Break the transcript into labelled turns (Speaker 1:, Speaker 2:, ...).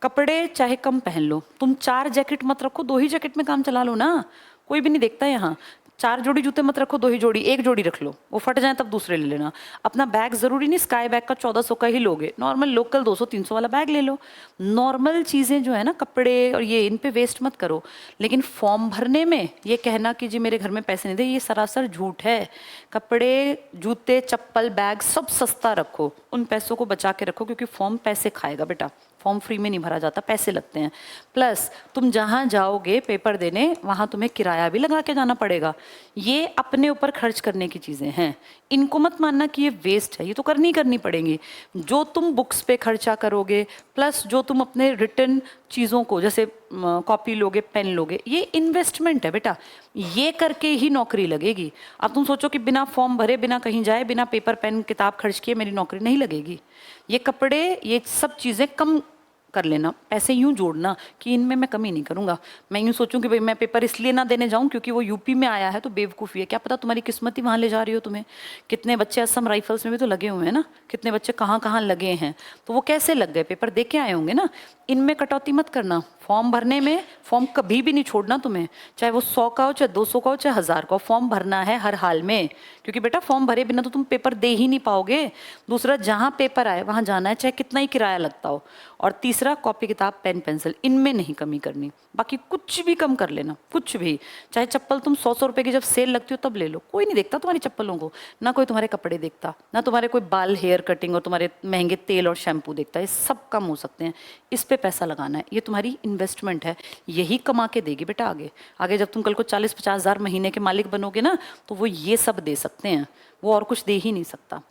Speaker 1: कपड़े चाहे कम पहन लो, तुम 4 जैकेट मत रखो, 2 ही जैकेट में काम चला लो ना, कोई भी नहीं देखता यहाँ। 4 जोड़ी जूते मत रखो, 2 ही जोड़ी, 1 जोड़ी रख लो, वो फट जाए तब दूसरे ले लेना। अपना बैग जरूरी नहीं स्काई बैग का 1400 का ही लोगे, नॉर्मल लोकल 200-300 वाला बैग ले लो। नॉर्मल चीजें जो है ना, कपड़े और ये, इन पे वेस्ट मत करो। लेकिन फॉर्म भरने में ये कहना कि जी मेरे घर में पैसे नहीं दे, ये सरासर झूठ है। कपड़े, जूते, चप्पल, बैग सब सस्ता रखो, उन पैसों को बचा के रखो, क्योंकि फॉर्म पैसे खाएगा बेटा। फॉर्म फ्री में नहीं भरा जाता, पैसे लगते हैं। प्लस तुम जहाँ जाओगे पेपर देने, वहाँ तुम्हें किराया भी लगा के जाना पड़ेगा। ये अपने ऊपर खर्च करने की चीज़ें हैं, इनको मत मानना कि ये वेस्ट है, ये तो करनी पड़ेंगी। जो तुम बुक्स पे खर्चा करोगे, प्लस जो तुम अपने रिटर्न चीज़ों को, जैसे कॉपी लोगे, पेन लोगे, ये इन्वेस्टमेंट है बेटा, ये करके ही नौकरी लगेगी। अब तुम सोचो कि बिना फॉर्म भरे, बिना कहीं जाए, बिना पेपर पेन किताब खर्च किए मेरी नौकरी नहीं लगेगी। ये कपड़े, ये सब चीज़ें कम कर लेना, पैसे यूं जोड़ना कि इनमें मैं कमी नहीं करूंगा। मैं यूं सोचूं कि भाई मैं पेपर इसलिए ना देने जाऊं क्योंकि वो यूपी में आया है, तो बेवकूफ़ी है। क्या पता तुम्हारी किस्मत ही वहां ले जा रही हो तुम्हें। कितने बच्चे असम राइफल्स में भी तो लगे हुए हैं ना, कितने बच्चे कहाँ कहाँ लगे हैं, तो वो कैसे लग गए, पेपर दे के आए होंगे ना। इनमें कटौती मत करना। फॉर्म भरने में, फॉर्म कभी भी नहीं छोड़ना तुम्हें, चाहे वो 100 का हो, चाहे 200 का हो, चाहे 1000 का हो, फॉर्म भरना है हर हाल में। क्योंकि बेटा फॉर्म भरे बिना तो तुम पेपर दे ही नहीं पाओगे। दूसरा, जहाँ पेपर आए वहाँ जाना है, चाहे कितना ही किराया लगता हो। और तीसरा, कॉपी किताब पेन पेंसिल, इनमें नहीं कमी करनी। बाकी कुछ भी कम कर लेना, कुछ भी। चाहे चप्पल तुम 100 रुपए की जब सेल लगती हो तब ले लो, कोई नहीं देखता तुम्हारी चप्पलों को, ना कोई तुम्हारे कपड़े देखता, ना तुम्हारे कोई बाल हेयर कटिंग और तुम्हारे महंगे तेल और शैम्पू देखता है। ये सब कम हो सकते हैं, इस पे पैसा लगाना है, ये तुम्हारी इन्वेस्टमेंट है, यही कमा के देगी बेटा आगे। आगे जब तुम कल को 40-50 हज़ार महीने के मालिक बनोगे ना, तो वो ये सब दे सकते हैं, वो और कुछ दे ही नहीं सकता।